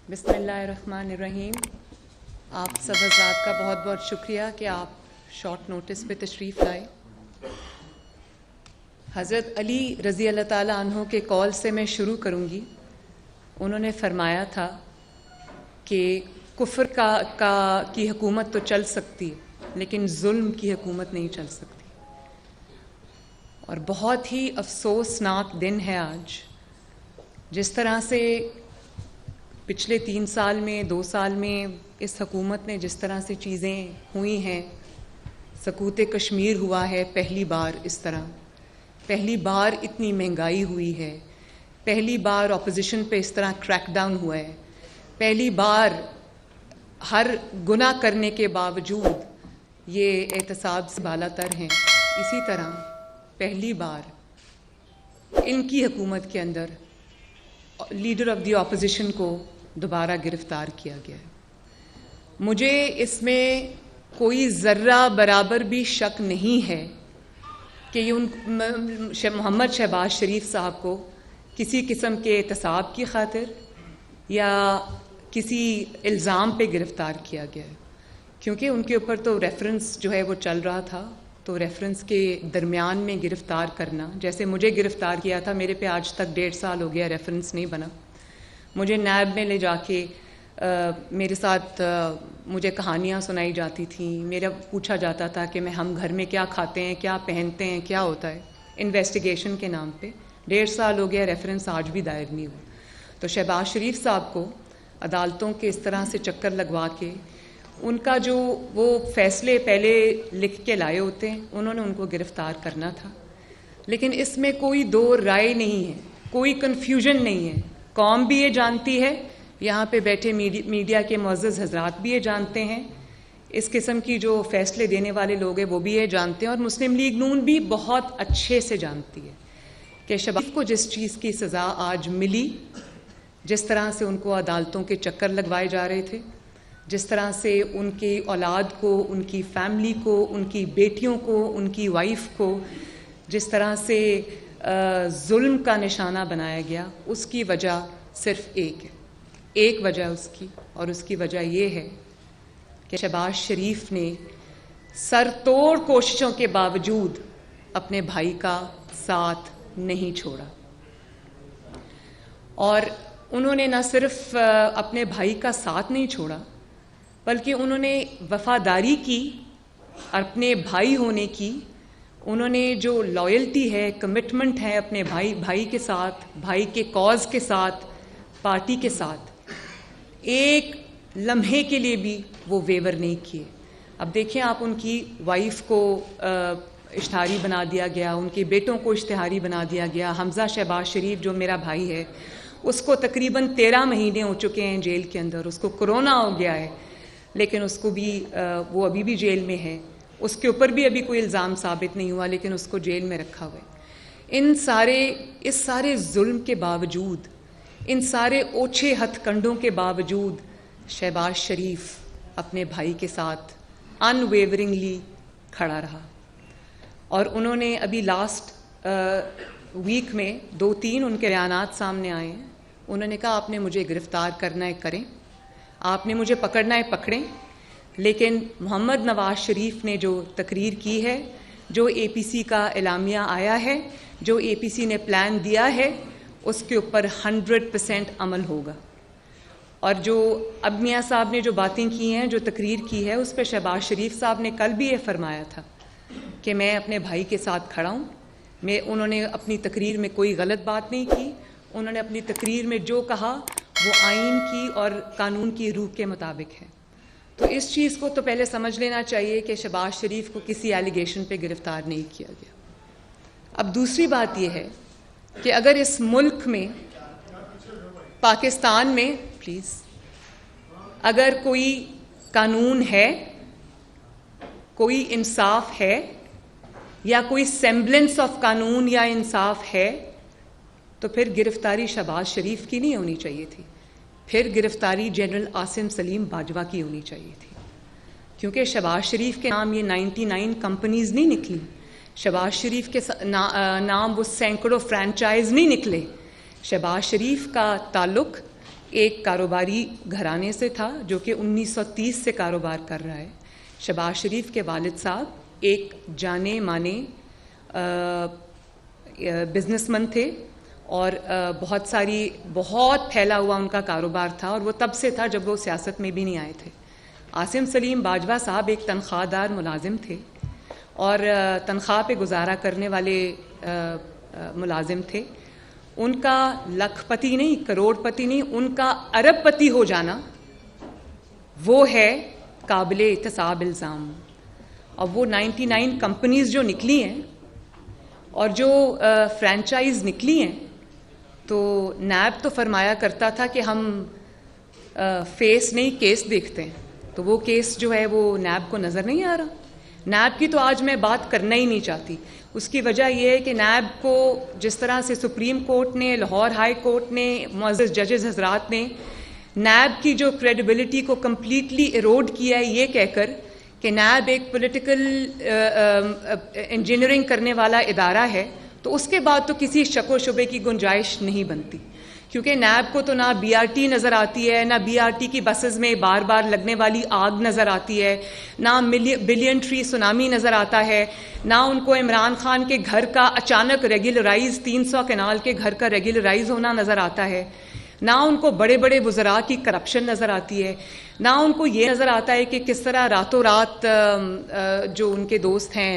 बिस्मिल्लाहिर्रहमानिर्रहीम। आप सब हज़रात का बहुत बहुत शुक्रिया कि आप शॉर्ट नोटिस पे तशरीफ़ लाए। हज़रत अली रज़ी अल्लाह ताला अन्हो के कौल से मैं शुरू करूँगी। उन्होंने फरमाया था कि कुफ्र की हुकूमत तो चल सकती है, लेकिन जुल्म की हुकूमत नहीं चल सकती। और बहुत ही अफसोसनाक दिन है आज। जिस तरह से पिछले 3 साल में 2 साल में इस हुकूमत ने जिस तरह से चीज़ें हुई हैं, सकूत कश्मीर हुआ है पहली बार इस तरह, पहली बार इतनी महंगाई हुई है, पहली बार अपोजिशन पे इस तरह क्रैकडाउन हुआ है, पहली बार हर गुनाह करने के बावजूद ये एहतसाब से बालातर हैं। इसी तरह पहली बार इनकी हुकूमत के अंदर लीडर ऑफ द ऑपोजिशन को दोबारा गिरफ्तार किया गया है। मुझे इसमें कोई ज़र्रा बराबर भी शक नहीं है कि मोहम्मद शहबाज शरीफ साहब को किसी किस्म के एहतसाब की खातिर या किसी इल्ज़ाम पे गिरफ़्तार किया गया है, क्योंकि उनके ऊपर तो रेफरेंस जो है वो चल रहा था। तो रेफरेंस के दरमियान में गिरफ़्तार करना, जैसे मुझे गिरफ़्तार किया था, मेरे पे आज तक 1.5 साल हो गया, रेफरेंस नहीं बना। मुझे नैब में ले जाके मेरे साथ मुझे कहानियाँ सुनाई जाती थी, मेरा पूछा जाता था कि हम घर में क्या खाते हैं, क्या पहनते हैं, क्या होता है, इन्वेस्टिगेशन के नाम पे। 1.5 साल हो गया, रेफरेंस आज भी दायर नहीं हुआ। तो शहबाज शरीफ साहब को अदालतों के इस तरह से चक्कर लगवा के उनका जो वो फ़ैसले पहले लिख के लाए होते हैं, उन्होंने उनको गिरफ़्तार करना था। लेकिन इसमें कोई दो राय नहीं है, कोई कन्फ्यूजन नहीं है। कौम भी ये जानती है, यहाँ पे बैठे मीडिया के मुअज़्ज़ज़ हज़रात भी ये जानते हैं, इस किस्म की जो फ़ैसले देने वाले लोग हैं वो भी ये जानते हैं, और मुस्लिम लीग नून भी बहुत अच्छे से जानती है कि शहबाज को जिस चीज़ की सज़ा आज मिली, जिस तरह से उनको अदालतों के चक्कर लगवाए जा रहे थे, जिस तरह से उनकी औलाद को, उनकी फैमिली को, उनकी बेटियों को, उनकी वाइफ को जिस तरह से जुल्म का निशाना बनाया गया, उसकी वजह सिर्फ एक है, एक वजह उसकी, और उसकी वजह ये है कि शहबाज शरीफ ने सरतोड़ कोशिशों के बावजूद अपने भाई का साथ नहीं छोड़ा। और उन्होंने न सिर्फ अपने भाई का साथ नहीं छोड़ा, बल्कि उन्होंने वफ़ादारी की, अपने भाई होने की। उन्होंने जो लॉयल्टी है, कमिटमेंट है अपने भाई के साथ, भाई के कॉज़ के साथ, पार्टी के साथ, एक लम्हे के लिए भी वो वेवर नहीं किए। अब देखें आप, उनकी वाइफ को इश्तिहारी बना दिया गया, उनके बेटों को इश्तिहारी बना दिया गया। हमज़ा शहबाज शरीफ जो मेरा भाई है, उसको तकरीबन 13 महीने हो चुके हैं जेल के अंदर, उसको कोरोना हो गया है, लेकिन उसको भी वो अभी भी जेल में है। उसके ऊपर भी अभी कोई इल्ज़ाम साबित नहीं हुआ, लेकिन उसको जेल में रखा हुआ है। इस सारे जुल्म के बावजूद, इन सारे ओछे हथकंडों के बावजूद शहबाज शरीफ अपने भाई के साथ अनवेवरिंगली खड़ा रहा। और उन्होंने अभी लास्ट वीक में 2-3 उनके बयानात सामने आए हैं। उन्होंने कहा आपने मुझे गिरफ़्तार करना है करें, आपने मुझे पकड़ना है पकड़ें, लेकिन मोहम्मद नवाज़ शरीफ ने जो तकरीर की है, जो APC का एलामिया आया है, जो APC ने प्लान दिया है, उसके ऊपर 100% अमल होगा। और जो अब मियाँ साहब ने जो बातें की हैं, जो तकरीर की है, उस पर शहबाज शरीफ साहब ने कल भी ये फरमाया था कि मैं अपने भाई के साथ खड़ा हूँ। उन्होंने अपनी तकरीर में कोई गलत बात नहीं की। उन्होंने अपनी तकरीर में जो कहा वो आइन की और कानून की रूह के मुताबिक है। तो इस चीज़ को तो पहले समझ लेना चाहिए कि शहबाज शरीफ को किसी एलिगेशन पे गिरफ़्तार नहीं किया गया। अब दूसरी बात यह है कि अगर इस मुल्क में, पाकिस्तान में, प्लीज़, अगर कोई कानून है, कोई इंसाफ है, या कोई सेम्बलेंस ऑफ कानून या इंसाफ है, तो फिर गिरफ़्तारी शहबाज शरीफ की नहीं होनी चाहिए थी, फिर गिरफ़्तारी जनरल आसिम सलीम बाजवा की होनी चाहिए थी। क्योंकि शहबाज शरीफ के नाम ये 99 कंपनीज़ नहीं निकली, शहबाज शरीफ के नाम वो सैकड़ों फ्रेंचाइज नहीं निकले। शहबाज शरीफ का ताल्लुक़ एक कारोबारी घराने से था जो कि 1930 से कारोबार कर रहा है। शहबाज शरीफ के वालिद साहब एक जाने माने बिजनेसमैन थे और बहुत फैला हुआ उनका कारोबार था, और वो तब से था जब वो सियासत में भी नहीं आए थे। आसिम सलीम बाजवा साहब एक तनख्वाहदार मुलाजिम थे और तनख्वाह पे गुजारा करने वाले मुलाजिम थे। उनका लखपति नहीं, करोड़पति नहीं, उनका अरबपति हो जाना वो है काबिले इत्तेसाब इल्ज़ाम। और वो 99 कंपनीज जो निकली हैं और जो फ्रेंचाइज निकली हैं, तो नैब तो फरमाया करता था कि हम फेस नहीं केस देखते हैं, तो वो केस जो है वो नैब को नज़र नहीं आ रहा। नैब की तो आज मैं बात करना ही नहीं चाहती। उसकी वजह यह है कि नैब को जिस तरह से सुप्रीम कोर्ट ने, लाहौर हाई कोर्ट ने, मुअज़्ज़ज़ जजेस हजरात ने नैब की जो क्रेडिबिलिटी को कम्प्लीटली इरोड किया है, ये कहकर कि नैब एक पॉलिटिकल इंजीनियरिंग करने वाला इदारा है, तो उसके बाद तो किसी शक व शुबे की गुंजाइश नहीं बनती। क्योंकि नैब को तो ना BRT नज़र आती है, ना BRT की बसेस में बार बार लगने वाली आग नज़र आती है, ना बिलियन ट्री सुनामी नज़र आता है, ना उनको इमरान खान के घर का अचानक रेगुलराइज 300 कनाल के घर का रेगुलराइज होना नज़र आता है, ना उनको बड़े बड़े वज़रा की करप्शन नज़र आती है, ना उनको ये नज़र आता है कि किस तरह रातों रात जो उनके दोस्त हैं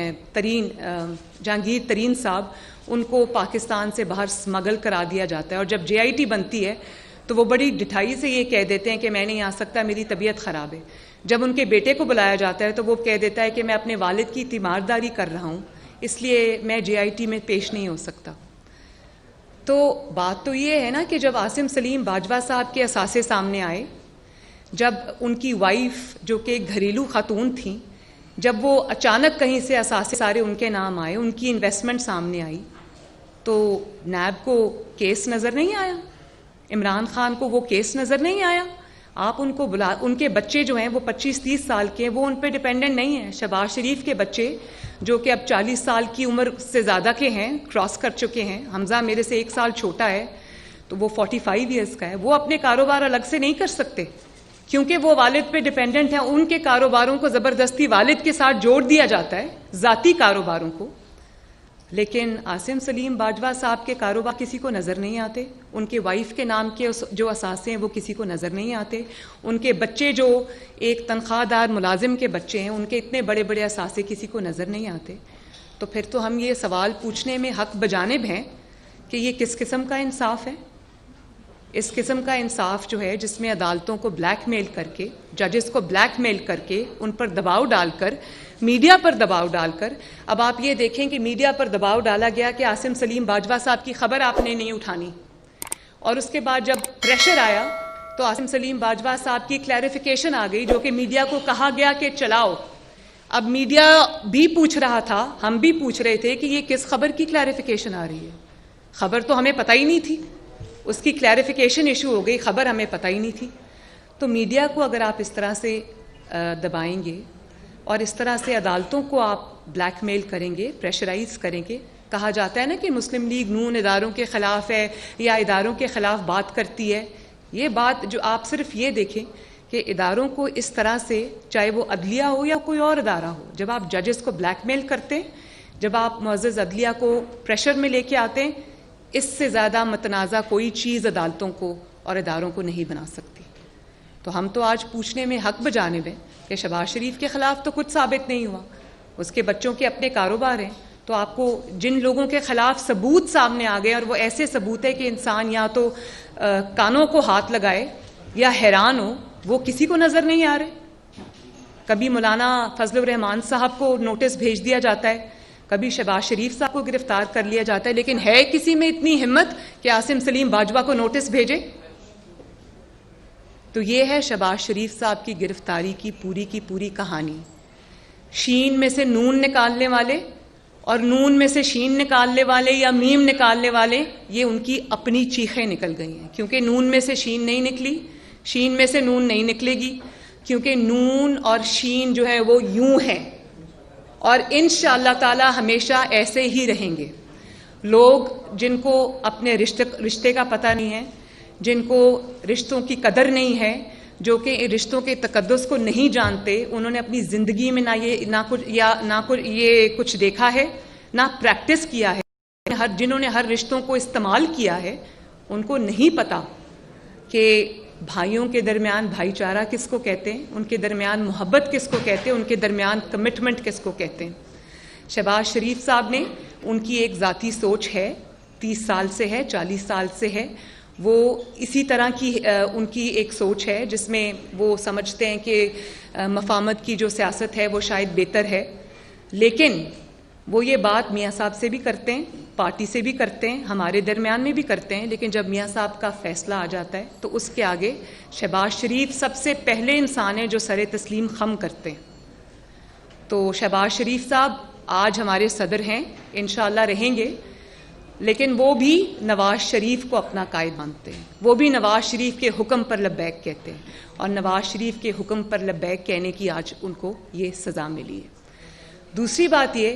जहांगीर तरीन साहब, उनको पाकिस्तान से बाहर स्मगल करा दिया जाता है। और जब JIT बनती है तो वो बड़ी ढिठाई से ये कह देते हैं कि मैं नहीं आ सकता, मेरी तबीयत ख़राब है। जब उनके बेटे को बुलाया जाता है तो वो कह देता है कि मैं अपने वालिद की तीमारदारी कर रहा हूँ, इसलिए मैं JIT में पेश नहीं हो सकता। तो बात तो ये है ना कि जब आसिम सलीम बाजवा साहब के असासे सामने आए, जब उनकी वाइफ जो कि घरेलू खातून थी, जब वो अचानक कहीं से असासे सारे उनके नाम आए, उनकी इन्वेस्टमेंट सामने आई, तो नैब को केस नज़र नहीं आया, इमरान खान को वो केस नज़र नहीं आया। आप उनको उनके बच्चे जो हैं वो 25-30 साल के हैं, वो उन पे डिपेंडेंट नहीं हैं। शहबाज शरीफ के बच्चे जो कि अब 40 साल की उम्र से ज़्यादा के हैं, क्रॉस कर चुके हैं, हमज़ा मेरे से 1 साल छोटा है, तो वो 45 ईयर्स का है, वो अपने कारोबार अलग से नहीं कर सकते क्योंकि वो वालिद पे डिपेंडेंट हैं। उनके कारोबारों को ज़बरदस्ती वालिद के साथ जोड़ दिया जाता है, ज़ाती कारोबारों को। लेकिन आसिम सलीम बाजवा साहब के कारोबार किसी को नज़र नहीं आते, उनके वाइफ के नाम के जो असासे हैं वो किसी को नज़र नहीं आते, उनके बच्चे जो एक तनख्वाहदार मुलाजिम के बच्चे हैं, उनके इतने बड़े बड़े असासे किसी को नज़र नहीं आते। तो फिर तो हम ये सवाल पूछने में हक बजानिब हैं कि ये किस किस्म का इंसाफ है। इस किस्म का इंसाफ जो है जिसमें अदालतों को ब्लैकमेल करके, जजेस को ब्लैकमेल करके, उन पर दबाव डालकर, मीडिया पर दबाव डालकर, अब आप ये देखें कि मीडिया पर दबाव डाला गया कि आसिम सलीम बाजवा साहब की खबर आपने नहीं उठानी, और उसके बाद जब प्रेशर आया तो आसिम सलीम बाजवा साहब की क्लैरिफिकेशन आ गई, जो कि मीडिया को कहा गया कि चलाओ। अब मीडिया भी पूछ रहा था, हम भी पूछ रहे थे कि ये किस खबर की क्लैरिफिकेशन आ रही है, खबर तो हमें पता ही नहीं थी, उसकी क्लैरिफिकेशन इशू हो गई, खबर हमें पता ही नहीं थी। तो मीडिया को अगर आप इस तरह से दबाएंगे और इस तरह से अदालतों को आप ब्लैकमेल करेंगे, प्रेशराइज करेंगे, कहा जाता है ना कि मुस्लिम लीग नून इदारों के ख़िलाफ़ है या इदारों के ख़िलाफ़ बात करती है। ये बात जो आप सिर्फ ये देखें कि इदारों को इस तरह से, चाहे वो अदलिया हो या कोई और इदारा हो, जब आप जजेस को ब्लैकमेल करते, जब आप मुअज़्ज़ज़ अदलिया को प्रेशर में लेके आते हैं, इससे ज़्यादा मतनाज़ा कोई चीज़ अदालतों को और इदारों को नहीं बना सकती। तो हम तो आज पूछने में हक बजानिब हैं कि शहबाज शरीफ के ख़िलाफ़ तो कुछ साबित नहीं हुआ, उसके बच्चों के अपने कारोबार हैं। तो आपको जिन लोगों के ख़िलाफ़ सबूत सामने आ गए, और वो ऐसे सबूत है कि इंसान या तो कानों को हाथ लगाए या हैरान हो, वो किसी को नज़र नहीं आ रहे। कभी मौलाना फजलुर रहमान साहब को नोटिस भेज दिया जाता है, कभी शहबाज शरीफ साहब को गिरफ्तार कर लिया जाता है, लेकिन है किसी में इतनी हिम्मत कि आसिम सलीम बाजवा को नोटिस भेजे? तो ये है शहबाज शरीफ साहब की गिरफ्तारी की पूरी कहानी। शीन में से नून निकालने वाले और नून में से शीन निकालने वाले या मीम निकालने वाले, ये उनकी अपनी चीखें निकल गई हैं, क्योंकि नून में से शीन नहीं निकली, शीन में से नून नहीं निकलेगी, क्योंकि नून और शीन जो है वो यूं है और इंशाअल्लाह ताला हमेशा ऐसे ही रहेंगे। लोग जिनको अपने रिश्ते का पता नहीं है, जिनको रिश्तों की कदर नहीं है, जो कि रिश्तों के तकद्दुस को नहीं जानते, उन्होंने अपनी ज़िंदगी में ना कुछ ये कुछ देखा है, ना प्रैक्टिस किया है। जिन्होंने हर रिश्तों को इस्तेमाल किया है, उनको नहीं पता कि भाइयों के दरमियान भाईचारा किसको कहते हैं, उनके दरमियान मोहब्बत किसको कहते हैं, उनके दरमियान कमिटमेंट किसको कहते हैं। शहबाज शरीफ साहब ने, उनकी एक ज़ाती सोच है, 30 साल से है, 40 साल से है, वो इसी तरह की उनकी एक सोच है जिसमें वो समझते हैं कि मफामत की जो सियासत है वो शायद बेहतर है। लेकिन वो ये बात मियाँ साहब से भी करते हैं, पार्टी से भी करते हैं, हमारे दरमियान में भी करते हैं, लेकिन जब मियाँ साहब का फ़ैसला आ जाता है तो उसके आगे शहबाज शरीफ सबसे पहले इंसान हैं जो सरे तस्लीम खम करते हैं। तो शहबाज शरीफ साहब आज हमारे सदर हैं, इंशाअल्लाह रहेंगे, लेकिन वो भी नवाज़ शरीफ को अपना कायद मानते हैं। वो भी नवाज़ शरीफ के हुक्म पर लब्बैक कहते हैं, और नवाज़ शरीफ के हुक्म पर लब्बैक कहने की आज उनको ये सज़ा मिली है। दूसरी बात ये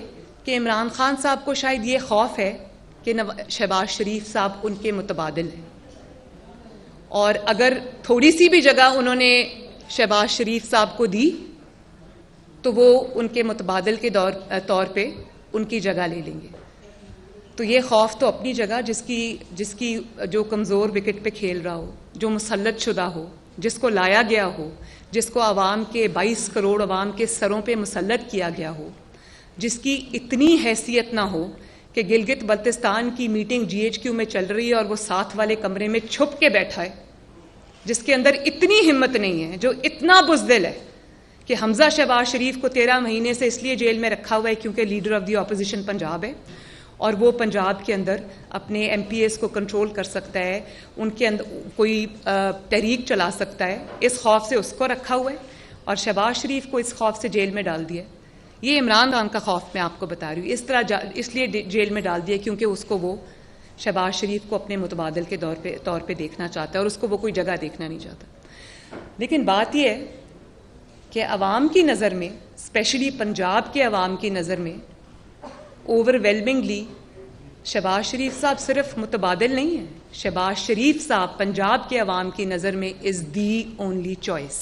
कि इमरान खान साहब को शायद ये खौफ है कि शहबाज शरीफ साहब उनके मुतबादिल हैं, और अगर थोड़ी सी भी जगह उन्होंने शहबाज शरीफ साहब को दी तो वो उनके मुतबादिल के तौर पे उनकी जगह ले लेंगे। तो ये खौफ तो अपनी जगह, जिसकी जो कमज़ोर विकेट पे खेल रहा हो, जो मुसल्लत शुदा हो, जिसको लाया गया हो, जिसको आवाम के 22 करोड़ आवाम के सरों पे मुसल्लत किया गया हो, जिसकी इतनी हैसियत ना हो कि गिलगित बल्तिस्तान की मीटिंग GHQ में चल रही है और वो साथ वाले कमरे में छुप के बैठा है, जिसके अंदर इतनी हिम्मत नहीं है, जो इतना बुज़दिल है कि हमज़ा शहबाज शरीफ को 13 महीने से इसलिए जेल में रखा हुआ है क्योंकि leader of the opposition Punjab है, और वो पंजाब के अंदर अपने MPs को कंट्रोल कर सकता है, उनके अंदर कोई तहरीक चला सकता है। इस खौफ से उसको रखा हुआ है, और शहबाज शरीफ को इस खौफ से जेल में डाल दिया। ये इमरान खान का खौफ मैं आपको बता रही हूँ, इस तरह इसलिए जेल में डाल दिया क्योंकि उसको वो शहबाज शरीफ को अपने मुतबादिल के तौर पे देखना चाहता है, और उसको वो कोई जगह देखना नहीं चाहता। लेकिन बात यह है कि अवाम की नज़र में, स्पेशली पंजाब के अवाम की नज़र में, ओवरवेलमिंगली शहबाज शरीफ साहब सिर्फ मुतबादिल नहीं है, शहबाज शरीफ साहब पंजाब के अवाम की नज़र में इज़ दी ओनली चॉइस।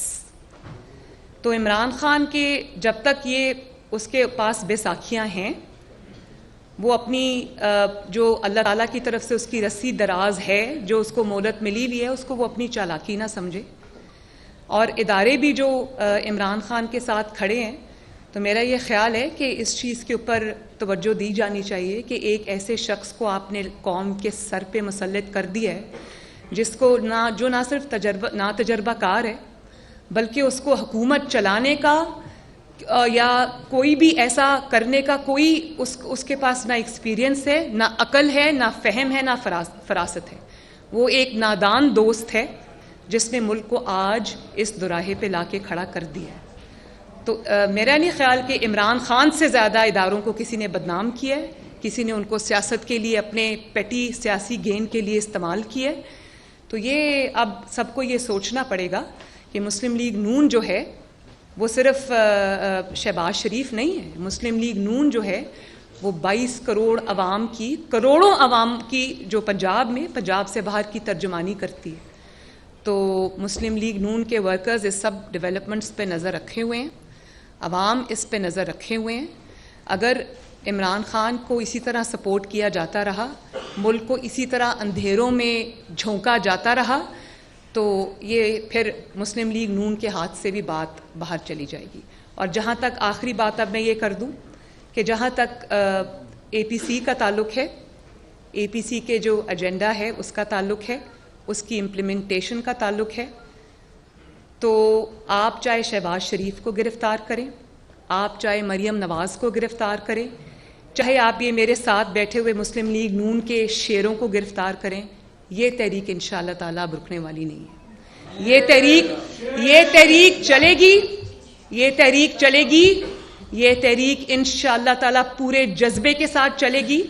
तो इमरान खान के जब तक ये उसके पास बैसाखियाँ हैं, वो अपनी जो अल्लाह ताला की तरफ से उसकी रस्सी दराज है, जो उसको मोहलत मिली हुई है, उसको वो अपनी चालाकी ना समझे। और इदारे भी जो इमरान खान के साथ खड़े हैं, तो मेरा ये ख्याल है कि इस चीज़ के ऊपर तवज्जो दी जानी चाहिए कि एक ऐसे शख्स को आपने कौम के सर पे मुसल्लत कर दिया है, जिसको जो ना सिर्फ तजर्बाकार है, बल्कि उसको हुकूमत चलाने का या कोई भी ऐसा करने का कोई उसके पास ना एक्सपीरियंस है, ना अकल है, ना फ़हम है, ना फरासत है। वो एक नादान दोस्त है जिसने मुल्क को आज इस दुराहे पे लाके खड़ा कर दिया है। तो मेरा नहीं ख्याल कि इमरान खान से ज़्यादा इदारों को किसी ने बदनाम किया है, किसी ने उनको सियासत के लिए, अपने पेटी सियासी गेन के लिए इस्तेमाल किया है। तो ये अब सबको ये सोचना पड़ेगा कि मुस्लिम लीग नून जो है वो सिर्फ शहबाज शरीफ नहीं है। मुस्लिम लीग नून जो है वो 22 करोड़ अवाम की, करोड़ों अवाम की, जो पंजाब से बाहर की तर्जुमानी करती है। तो मुस्लिम लीग नून के वर्कर्स इस सब डेवलपमेंट्स पे नज़र रखे हुए हैं, अवाम इस पे नज़र रखे हुए हैं। अगर इमरान खान को इसी तरह सपोर्ट किया जाता रहा, मुल्क को इसी तरह अंधेरों में झोंका जाता रहा, तो ये फिर मुस्लिम लीग नून के हाथ से भी बात बाहर चली जाएगी। और जहाँ तक आखिरी बात अब मैं ये कर दूँ कि जहाँ तक APC का ताल्लुक़ है, APC के जो एजेंडा है उसका ताल्लुक़ है, उसकी इम्प्लीमेंटेशन का ताल्लुक़ है, तो आप चाहे शहबाज शरीफ को गिरफ़्तार करें, आप चाहे मरियम नवाज़ को गिरफ़्तार करें, चाहे आप ये मेरे साथ बैठे हुए मुस्लिम लीग नून के शेरों को गिरफ़्तार करें, ये तहरीक इंशाअल्लाह ताला अब रुकने वाली नहीं है। ये तहरीक चलेगी, ये तहरीक इंशाअल्लाह ताला पूरे जज्बे के साथ चलेगी।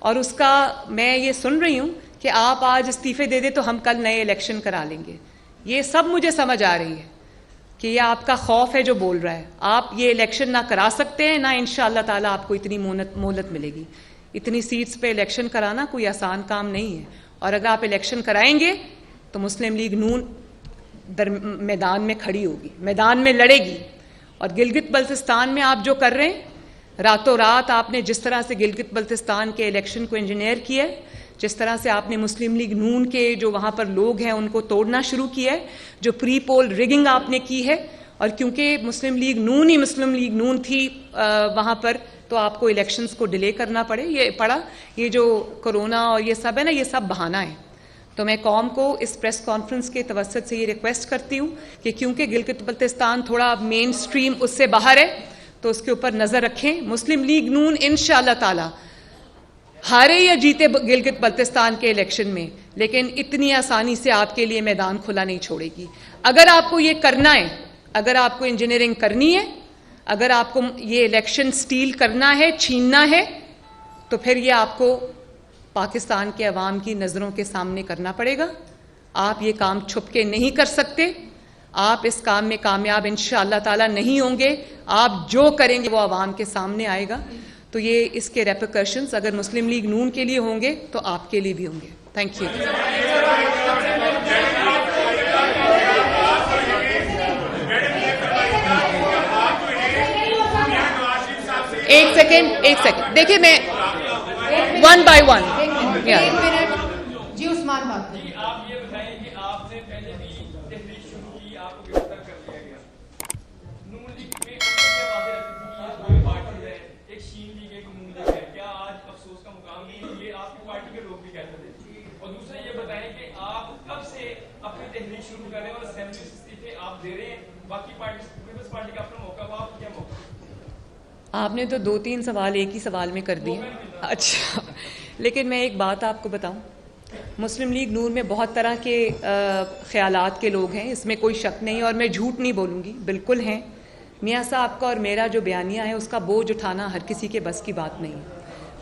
और उसका मैं ये सुन रही हूँ कि आप आज इस्तीफ़े दे दें तो हम कल नए इलेक्शन करा लेंगे। ये सब मुझे समझ आ रही है कि ये आपका खौफ है जो बोल रहा है। आप ये इलेक्शन ना करा सकते हैं, ना इंशाअल्लाह ताला आपको इतनी मोहलत मिलेगी। इतनी सीट्स पे इलेक्शन कराना कोई आसान काम नहीं है, और अगर आप इलेक्शन कराएंगे तो मुस्लिम लीग नून मैदान में खड़ी होगी, मैदान में लड़ेगी। और गिलगित बल्तिस्तान में आप जो कर रहे हैं, रातों रात आपने जिस तरह से गिलगित बल्तिस्तान के इलेक्शन को इंजीनियर किया है, जिस तरह से आपने मुस्लिम लीग नून के जो वहाँ पर लोग हैं उनको तोड़ना शुरू किया है, जो प्री पोल रिगिंग आपने की है, और क्योंकि मुस्लिम लीग नून थी वहाँ पर, तो आपको इलेक्शंस को डिले करना पड़ा। ये जो कोरोना और ये सब है ना, ये सब बहाना है। तो मैं कौम को इस प्रेस कॉन्फ्रेंस के तवस्सुत से ये रिक्वेस्ट करती हूँ कि क्योंकि गिलगित बल्तिस्तान थोड़ा मेन स्ट्रीम उससे बाहर है, तो उसके ऊपर नज़र रखें। मुस्लिम लीग नून इंशाअल्लाह ताला हारे या जीते गिलगित बल्तिस्तान के इलेक्शन में, लेकिन इतनी आसानी से आपके लिए मैदान खुला नहीं छोड़ेगी। अगर आपको ये करना है, अगर आपको इंजीनियरिंग करनी है, अगर आपको ये इलेक्शन स्टील करना है, छीनना है, तो फिर ये आपको पाकिस्तान के अवाम की नज़रों के सामने करना पड़ेगा। आप ये काम छुप के नहीं कर सकते। आप इस काम में कामयाब इंशाअल्लाह ताला नहीं होंगे। आप जो करेंगे वो अवाम के सामने आएगा। तो ये इसके रेपरकशंस अगर मुस्लिम लीग नून के लिए होंगे तो आपके लिए भी होंगे। Thank you. एक सेकेंड देखिए, मैं वन बाय वन। जी उस्मान बात करें। आप ये बताएं कि आपने पहले भी तहरीक शुरू की, आपको गिरफ्तार कर लिया गया। नून लीग में क्या बातें रहती थी कि दो पार्टी है, एक शीन लीग एक नून लीग है, क्या आज अफसोस का मुकाम नहीं, ये आपकी पार्टी के लोग भी कहते थे। और दूसरा ये बताएं कि आप कब से अपनी तहरीक शुरू कर रहे हैं और असेंबली से इस्तीफे आप दे रहे हैं, बाकी पीपल्स पार्टी का अपना मौका हुआ, क्या मौका? आपने तो 2-3 सवाल एक ही सवाल में कर दिए। अच्छा, लेकिन मैं एक बात आपको बताऊं, मुस्लिम लीग नून में बहुत तरह के ख्यालात के लोग हैं, इसमें कोई शक नहीं, और मैं झूठ नहीं बोलूँगी, बिल्कुल हैं। मियाँ साहब का और मेरा जो बयानिया है उसका बोझ उठाना हर किसी के बस की बात नहीं है।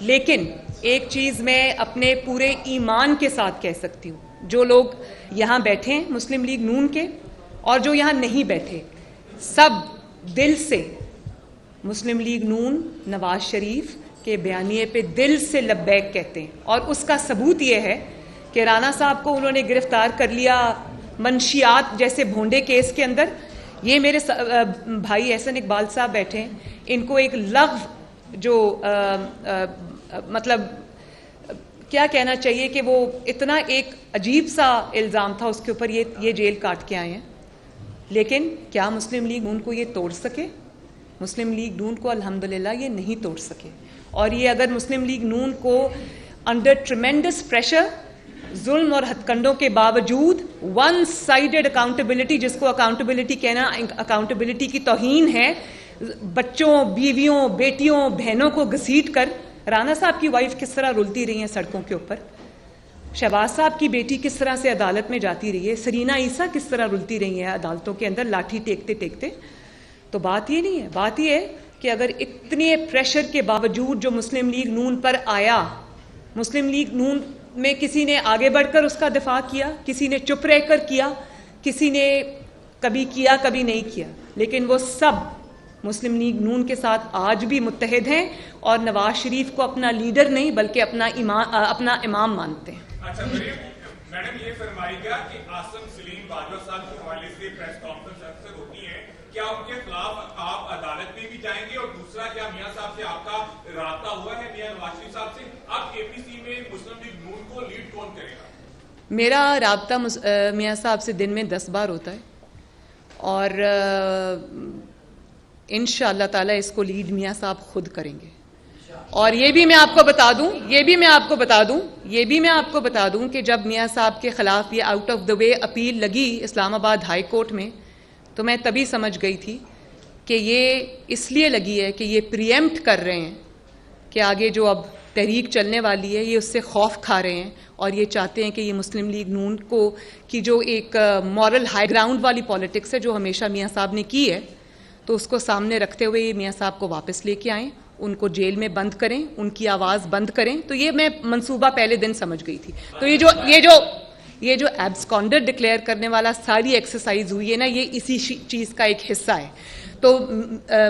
लेकिन एक चीज़ मैं अपने पूरे ईमान के साथ कह सकती हूँ, जो लोग यहाँ बैठे हैं मुस्लिम लीग नून के और जो यहाँ नहीं बैठे, सब दिल से मुस्लिम लीग नून नवाज शरीफ के बयानिए पे दिल से लब्बैक कहते हैं। और उसका सबूत ये है कि राना साहब को उन्होंने गिरफ्तार कर लिया मंशियात जैसे भोंडे केस के अंदर। ये मेरे भाई एहसन इकबाल साहब बैठे हैं, इनको एक लफ्ज़ जो मतलब क्या कहना चाहिए कि वो इतना एक अजीब सा इल्ज़ाम था उसके ऊपर, ये जेल काट के आए हैं। लेकिन क्या मुस्लिम लीग नून को ये तोड़ सके? मुस्लिम लीग नून को अल्हम्दुलिल्लाह ये नहीं तोड़ सके। और ये अगर मुस्लिम लीग नून को अंडर ट्रिमेंडस प्रेशर, जुल्म और हथकंडों के बावजूद, वन साइडेड अकाउंटेबिलिटी, जिसको अकाउंटेबिलिटी कहना अकाउंटेबिलिटी की तौहीन है, बच्चों, बीवियों, बेटियों, बहनों को घसीट कर, राना साहब की वाइफ किस तरह रुलती रही हैं सड़कों के ऊपर, शहबाज साहब की बेटी किस तरह से अदालत में जाती रही है, सरीना ईसा किस तरह रुलती रही है अदालतों के अंदर लाठी टेकते टेकते। तो बात ये नहीं है, बात ये है कि अगर इतने प्रेशर के बावजूद जो मुस्लिम लीग नून पर आया, मुस्लिम लीग नून में किसी ने आगे बढ़कर उसका दिफा किया, किसी ने चुप रहकर किया, किसी ने कभी किया कभी नहीं किया, लेकिन वो सब मुस्लिम लीग नून के साथ आज भी मुत्तहिद हैं और नवाज शरीफ को अपना लीडर नहीं बल्कि अपना इमाम मानते हैं। अच्छा मैडम, ये फरमाइएगा कि आसिम सलीम बाजवा साहब के हवाले से प्रेस कॉन्फ्रेंस अक्सर होती है, क्या उनके खिलाफ आप अदालत में भी जाएंगे? और दूसरा, क्या मियां साहब से आपका राब्ता हुआ है, मियां नवाज शरीफ साहब से? आप केपीसी में मुस्लिम लीग नून को लीड कौन करेगा? मेरा राब्ता मियां साहब से दिन में 10 बार होता है और इंशाअल्लाह ताला इसको लीड मियां साहब खुद करेंगे। और ये भी मैं आपको बता दूं कि जब मियां साहब के खिलाफ ये out of the way appeal लगी इस्लामाबाद हाई कोर्ट में, तो मैं तभी समझ गई थी कि ये इसलिए लगी है कि ये प्रीएम्प्ट कर रहे हैं कि आगे जो अब तहरीक चलने वाली है ये उससे खौफ खा रहे हैं और ये चाहते हैं कि ये मुस्लिम लीग नून को की जो एक मॉरल हाई ग्राउंड वाली पॉलिटिक्स है जो हमेशा मियां साहब ने की है, तो उसको सामने रखते हुए ये मियां साहब को वापस लेके आएँ, उनको जेल में बंद करें, उनकी आवाज़ बंद करें। तो ये मैं मंसूबा पहले दिन समझ गई थी। तो ये जो एब्सकॉन्डर डिक्लेयर करने वाला सारी एक्सरसाइज हुई है ना, ये इसी चीज़ का एक हिस्सा है। तो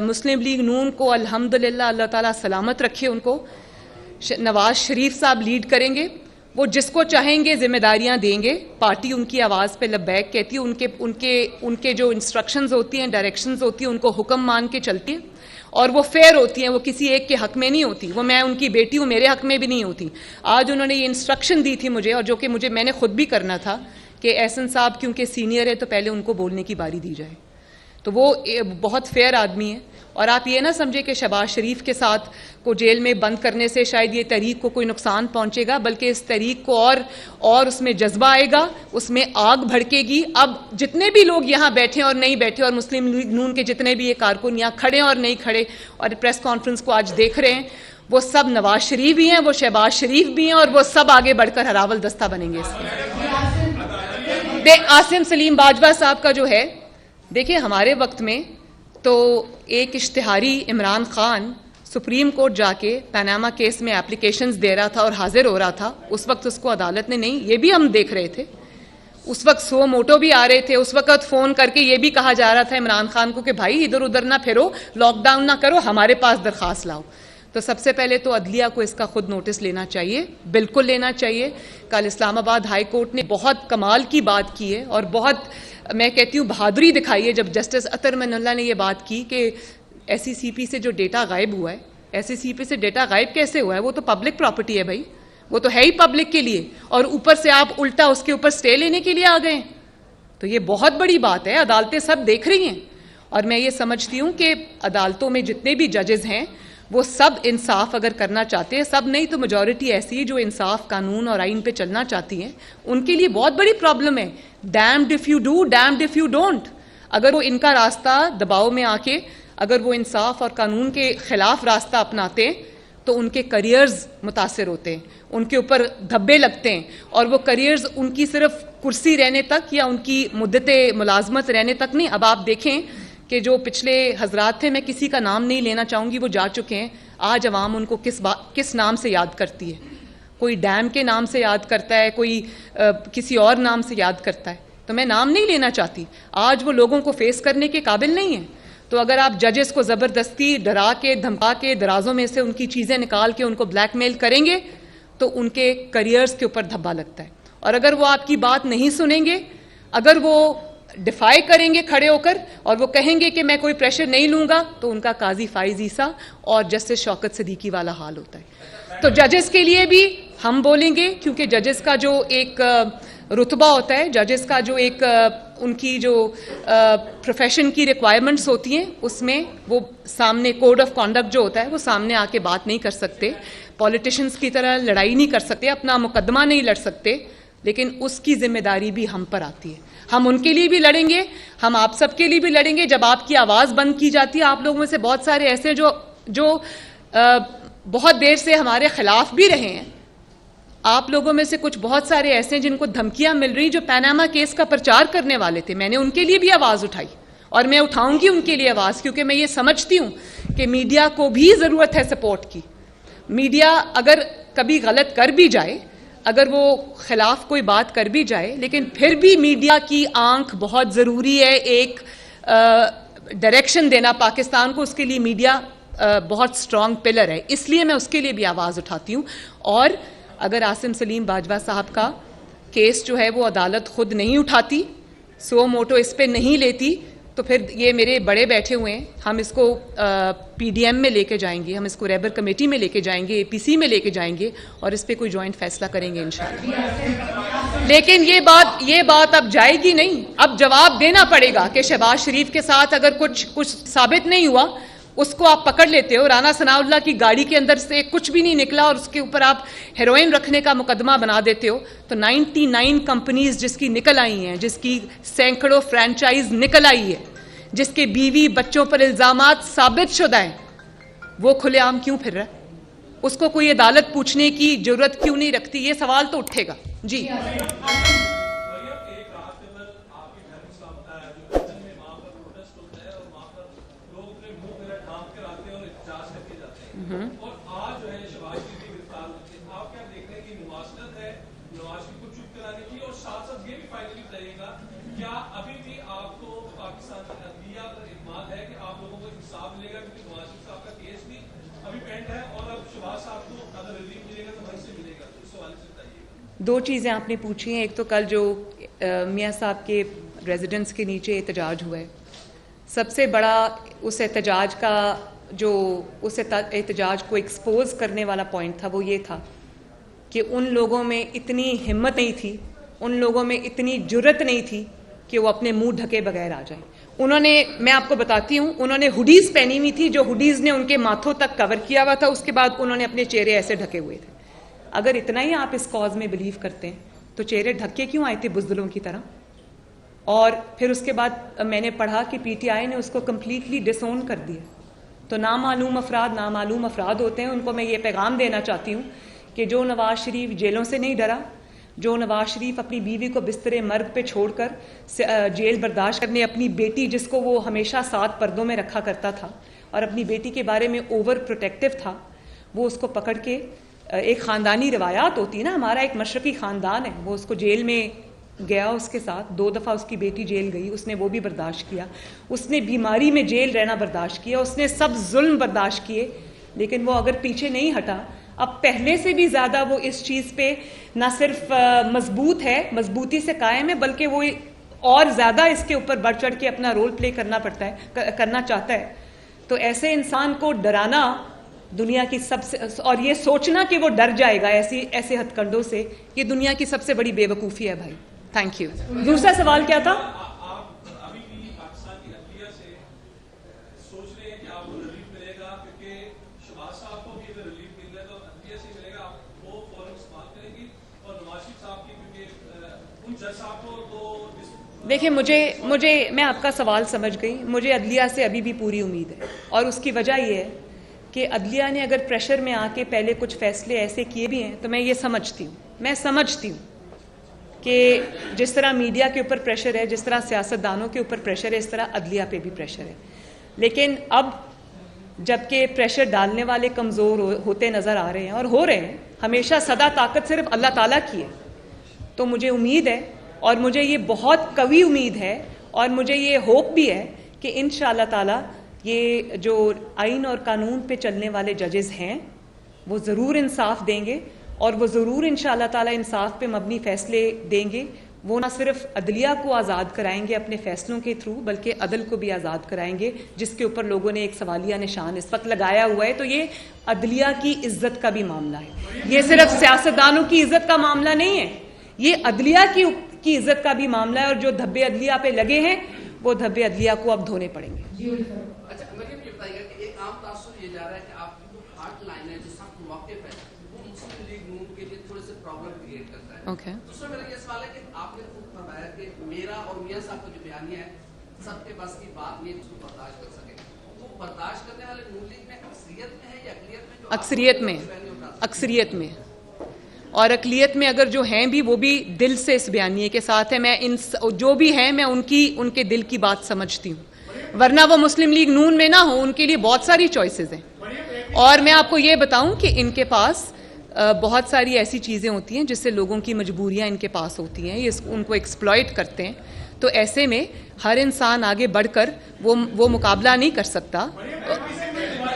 मुस्लिम लीग नून को अल्हम्दुलिल्लाह अल्लाह ताला सलामत रखे, उनको नवाज शरीफ साहब लीड करेंगे वो जिसको चाहेंगे जिम्मेदारियां देंगे, पार्टी उनकी आवाज़ पे लब्बैक कहती है, उनके जो इंस्ट्रक्शंस होती हैं, डायरेक्शंस होती हैं, उनको हुक्म मान के चलती है और वो फेयर होती हैं, वो किसी एक के हक में नहीं होती। वो मैं उनकी बेटी हूँ, मेरे हक में भी नहीं होती। आज उन्होंने ये इंस्ट्रक्शन दी थी मुझे, और जो कि मैंने खुद भी करना था कि एहसन साहब क्योंकि सीनियर है तो पहले उनको बोलने की बारी दी जाए। तो वो बहुत फेयर आदमी है। और आप ये ना समझे कि शहबाज शरीफ के साथ को जेल में बंद करने से शायद ये तहरीक को कोई नुकसान पहुंचेगा, बल्कि इस तहरीक को और उसमें जज्बा आएगा, उसमें आग भड़केगी। अब जितने भी लोग यहाँ बैठे और नहीं बैठे, और मुस्लिम लीग नून के जितने भी ये कारकुन यहाँ खड़े और नहीं खड़े और प्रेस कॉन्फ्रेंस को आज देख रहे हैं, वो सब नवाज शरीफ भी हैं, वो शहबाज शरीफ भी हैं, और वो सब आगे बढ़कर हरावल दस्ता बनेंगे। आसिम सलीम बाजवा साहब का जो है, देखिए हमारे वक्त में तो एक इश्तिहारी इमरान खान सुप्रीम कोर्ट जाके पनामा केस में एप्लीकेशंस दे रहा था और हाजिर हो रहा था। उस वक्त उसको अदालत ने नहीं, ये भी हम देख रहे थे, उस वक्त सो मोटो भी आ रहे थे। उस वक्त फ़ोन करके ये भी कहा जा रहा था इमरान खान को कि भाई इधर उधर ना फिरो, लॉकडाउन ना करो, हमारे पास दरख्वास्त लाओ। तो सबसे पहले तो अदलिया को इसका खुद नोटिस लेना चाहिए, बिल्कुल लेना चाहिए। कल इस्लामाबाद हाई कोर्ट ने बहुत कमाल की बात की है और बहुत, मैं कहती हूँ, बहादुरी दिखाई है जब जस्टिस अतर मनल्ला ने यह बात की कि SECP से जो डेटा गायब हुआ है, SECP से डेटा गायब कैसे हुआ है? वो तो पब्लिक प्रॉपर्टी है भाई, वो तो है ही पब्लिक के लिए, और ऊपर से आप उल्टा उसके ऊपर स्टे लेने के लिए आ गए। तो ये बहुत बड़ी बात है, अदालतें सब देख रही हैं। और मैं ये समझती हूँ कि अदालतों में जितने भी जजेस हैं वो सब इंसाफ अगर करना चाहते हैं, सब नहीं तो मेजॉरिटी ऐसी है जो इंसाफ, कानून और आइन पे चलना चाहती हैं, उनके लिए बहुत बड़ी प्रॉब्लम है। Damned if you do, damned if you don't. अगर वो इनका रास्ता दबाव में आके अगर वो इंसाफ और कानून के ख़िलाफ़ रास्ता अपनाते हैं तो उनके करियर्स मुतासर होते हैं, उनके ऊपर धब्बे लगते हैं, और वो करियर्स उनकी सिर्फ कुर्सी रहने तक या उनकी मुद्दते मुलाजमत रहने तक नहीं। अब आप देखें कि जो पिछले हजरात थे, मैं किसी का नाम नहीं लेना चाहूँगी, वो जा चुके हैं, आज अवाम उनको किस नाम से याद करती है? कोई डैम के नाम से याद करता है, कोई किसी और नाम से याद करता है। तो मैं नाम नहीं लेना चाहती, आज वो लोगों को फेस करने के काबिल नहीं है। तो अगर आप जजेस को ज़बरदस्ती डरा के, धमका के, दराजों में से उनकी चीज़ें निकाल के उनको ब्लैकमेल करेंगे तो उनके करियर्स के ऊपर धब्बा लगता है। और अगर वो आपकी बात नहीं सुनेंगे, अगर वो डिफाई करेंगे खड़े होकर और वो कहेंगे कि मैं कोई प्रेशर नहीं लूँगा, तो उनका काजी फाइज ईसा और जस्टिस शौकत सिद्दीकी वाला हाल होता है। तो जजेस के लिए भी हम बोलेंगे, क्योंकि जजेस का जो एक रुतबा होता है, जजेस का जो एक उनकी जो प्रोफेशन की रिक्वायरमेंट्स होती हैं, उसमें वो सामने कोड ऑफ कॉन्डक्ट जो होता है वो सामने आके बात नहीं कर सकते, पॉलिटिशियंस की तरह लड़ाई नहीं कर सकते, अपना मुकदमा नहीं लड़ सकते, लेकिन उसकी जिम्मेदारी भी हम पर आती है। हम उनके लिए भी लड़ेंगे, हम आप सबके लिए भी लड़ेंगे। जब आपकी आवाज़ बंद की जाती है, आप लोगों में से बहुत सारे ऐसे जो बहुत देर से हमारे खिलाफ भी रहे हैं, आप लोगों में से कुछ बहुत सारे ऐसे हैं जिनको धमकियां मिल रही, जो पनामा केस का प्रचार करने वाले थे। मैंने उनके लिए भी आवाज़ उठाई और मैं उठाऊंगी उनके लिए आवाज़, क्योंकि मैं ये समझती हूँ कि मीडिया को भी ज़रूरत है सपोर्ट की। मीडिया अगर कभी गलत कर भी जाए, अगर वो खिलाफ कोई बात कर भी जाए, लेकिन फिर भी मीडिया की आंख बहुत ज़रूरी है। एक डायरेक्शन देना पाकिस्तान को, उसके लिए मीडिया बहुत स्ट्रॉन्ग पिलर है, इसलिए मैं उसके लिए भी आवाज़ उठाती हूँ। और अगर आसिम सलीम बाजवा साहब का केस जो है वो अदालत खुद नहीं उठाती, सो मोटो इस पे नहीं लेती, तो फिर ये मेरे बड़े बैठे हुए हैं, हम इसको PDM में लेके जाएंगे, हम इसको रेबर कमेटी में लेके जाएंगे, APC में लेके जाएंगे और इस पे कोई जॉइंट फैसला करेंगे इंशाल्लाह। लेकिन ये बात अब जाएगी नहीं, अब जवाब देना पड़ेगा कि शहबाज शरीफ के साथ अगर कुछ साबित नहीं हुआ, उसको आप पकड़ लेते हो। राना सनाउल्लाह की गाड़ी के अंदर से कुछ भी नहीं निकला और उसके ऊपर आप हेरोइन रखने का मुकदमा बना देते हो। तो 99 कंपनीज जिसकी निकल आई हैं, जिसकी सैकड़ों फ्रेंचाइज निकल आई है, जिसके बीवी बच्चों पर इल्ज़ामात साबित शुदा हैं, वो खुलेआम क्यों फिर रहा है? उसको कोई अदालत पूछने की जरूरत क्यों नहीं रखती? ये सवाल तो उठेगा जी। और आज जो है शहबाज शरीफ की गिरफ्तार होती है, आप क्या देख रहे हैं कि मुवासलत है नवाज शरीफ को चुप कराने की? और साथ साथ ये भी फाइनली बताइएगा, क्या अभी भी आपको पाकिस्तान की अदलिया पर इत्मीनान है कि आप लोगों को इंसाफ मिलेगा? क्योंकि नवाज शरीफ साहब का केस भी अभी पेंड है और अब शहबाज साहब को अगर रिलीफ मिलेगा तो वहीं से मिलेगा, तो इस हवाले से बताइएगा। दो चीज़ें आपने पूछी हैं। एक तो कल जो मियाँ साहब के रेजिडेंस के नीचे एहतजाज हुआ है, सबसे बड़ा उस एहतजाज का जो उस एहतजाज को एक्सपोज करने वाला पॉइंट था वो ये था कि उन लोगों में इतनी हिम्मत नहीं थी, उन लोगों में इतनी जुर्रत नहीं थी कि वो अपने मुंह ढके बगैर आ जाएं। उन्होंने, मैं आपको बताती हूँ, उन्होंने हुडीज़ पहनी हुई थी जो हुडीज़ ने उनके माथों तक कवर किया हुआ था। उसके बाद उन्होंने अपने चेहरे ऐसे ढके हुए थे। अगर इतना ही आप इस कॉज में बिलीव करते हैं तो चेहरे ढके क्यों आए थे बुज़दिलों की तरह? और फिर उसके बाद मैंने पढ़ा कि पीटीआई ने उसको कम्प्लीटली डिसोन कर दिया। तो नामालूम अफराद होते हैं। उनको मैं ये पैगाम देना चाहती हूँ कि जो नवाज शरीफ जेलों से नहीं डरा, जो नवाज शरीफ अपनी बीवी को बिस्तरे मर्ग पे छोड़कर जेल बर्दाश्त करने, अपनी बेटी जिसको वो हमेशा साथ पर्दों में रखा करता था और अपनी बेटी के बारे में ओवर प्रोटेक्टिव था, वो उसको पकड़ के, एक ख़ानदानी रवायात होती है ना, हमारा एक मशरक़ी ख़ानदान है, वो उसको जेल में गया, उसके साथ 2 दफ़ा उसकी बेटी जेल गई, उसने वो भी बर्दाश्त किया, उसने बीमारी में जेल रहना बर्दाश्त किया, उसने सब जुल्म बर्दाश्त किए। लेकिन वो अगर पीछे नहीं हटा, अब पहले से भी ज़्यादा वो इस चीज़ पे ना सिर्फ मजबूत है, मजबूती से कायम है, बल्कि वो और ज़्यादा इसके ऊपर बढ़ चढ़ के अपना रोल प्ले करना चाहता है। तो ऐसे इंसान को डराना दुनिया की सबसे, और ये सोचना कि वो डर जाएगा ऐसे हथकंडों से, ये दुनिया की सबसे बड़ी बेवकूफ़ी है भाई। Thank you. दूसरा सवाल क्या था? आप अभी भी पाकिस्तान की अदलिया से सोच रहे हैं कि आपको रिलीफ मिलेगा, क्योंकि शहबाज साहब को भी अगर रिलीफ मिल रहा है तो अदलिया से मिलेगा, आप वो फौरन इस्तेमाल करेंगी? और नवाज शरीफ साहब की, क्योंकि उन जज साहब को तो देखिए, मुझे मैं आपका सवाल समझ गई। मुझे अदलिया से अभी भी पूरी उम्मीद है, और उसकी वजह यह है कि अदलिया ने अगर प्रेशर में आके पहले कुछ फैसले ऐसे किए भी हैं तो मैं ये समझती हूँ कि जिस तरह मीडिया के ऊपर प्रेशर है, जिस तरह सियासतदानों के ऊपर प्रेशर है, इस तरह अदलिया पे भी प्रेशर है। लेकिन अब जबकि प्रेशर डालने वाले कमज़ोर होते नज़र आ रहे हैं, और हो रहे हैं, हमेशा सदा ताकत सिर्फ अल्लाह ताला की है, तो मुझे उम्मीद है, और मुझे ये बहुत कवी उम्मीद है, और मुझे ये होप भी है कि इंशाअल्लाह ताला ये जो आइन और कानून पे चलने वाले जजेस हैं वो ज़रूर इंसाफ देंगे, और वो ज़रूर इंशाअल्लाह ताला इंसाफ पे मबनी फ़ैसले देंगे। वो ना सिर्फ अदलिया को आज़ाद कराएंगे अपने फ़ैसलों के थ्रू, बल्कि अदल को भी आज़ाद कराएंगे, जिसके ऊपर लोगों ने एक सवालिया निशान इस वक्त लगाया हुआ है। तो ये अदलिया की इज़्ज़त का भी मामला है, ये सिर्फ सियासतदानों की इज़्ज़त का मामला नहीं है, ये अदलिया की इज़्ज़त का भी मामला है। और जो धब्बे अदलिया पे लगे हैं वो धब्बे अदलिया को अब धोने पड़ेंगे। अच्छा, मुझे ये बताइएगा कि एक आम तासुर ये जा रहा है कि आपकी जो हार्ट लाइन है, जो सख्त मौके पे वो मुस्लिम लीग नून के लिए थोड़े से प्रॉब्लम क्रिएट करता है। ओके। दूसरा मेरा ये सवाल है कि आपने खुद फरमाया कि मेरा और मियां साहब का जो बयानिया है सबके बस की बात नहीं, उसको बर्दाश्त कर सके। वो बर्दाश्त करने वाले नून लीग में अक्सरियत में है या अकलियत में? अक्सरियत में, और अकलियत में अगर जो हैं भी वो भी दिल से इस बयानिए के साथ है। मैं इन जो भी हैं मैं उनके दिल की बात समझती हूँ, वरना वो मुस्लिम लीग नून में ना हो, उनके लिए बहुत सारी चॉइसेस हैं। और मैं आपको ये बताऊं कि इनके पास बहुत सारी ऐसी चीज़ें होती हैं जिससे लोगों की मजबूरियां इनके पास होती हैं, ये उनको एक्सप्लॉइट करते हैं। तो ऐसे में हर इंसान आगे बढ़कर वो मुकाबला नहीं कर सकता।